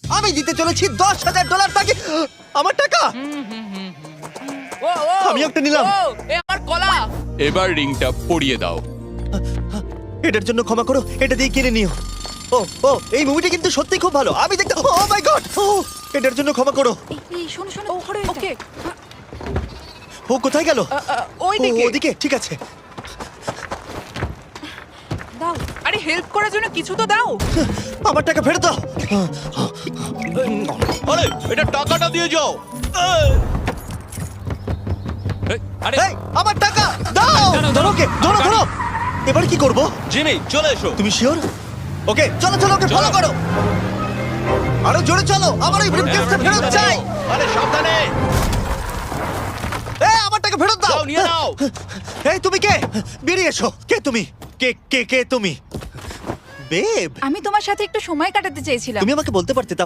আমি দিতে চলেছি $10,000 তাকে। আমার টাকা। ও ও আমি একটা নিলাম। ও, এ আমার কলা। এবার রিংটা পরিয়ে দাও। এটার জন্য ক্ষমা করো, এটা দিয়ে কিনে নিও। ও ও এই মুভিটা কিন্তু সত্যি খুব ভালো। আমি দেখতে, ও মাই গড, এটার জন্য ক্ষমা করো। এই শোনো শোনো ওকে ও কোথায় গেল? ওই ও, দিকে। ওদিকে, ঠিক আছে। দাও। আরে হেল্প করার জন্য কিছু তো দাও। আমার টাকা ফেরত দাও। আরে এটা টাকাটা দিয়ে যাও। আরে এই, আমার টাকা দাও। ধরো ওকে, ধরো ধরো। এবার কি করব? জিমি চলে এসো। তুমি শিওর? ওকে, চলো চলো, ওকে ফলো করো। আরো জোরে চলো, আমার এই ব্রিফকেসটা ফেরত চাই। আরে সাবধানে। এই, আমার টাকা ফেরত দাও। যাও নিয়ে নাও। এই, তুমি কে? বেরিয়ে এসো। কে তুমি? কে কে কে তুমি? বেব, আমি তোমার সাথে একটু সময় কাটাতে চেয়েছিলাম। তুমি আমাকে বলতে পারতে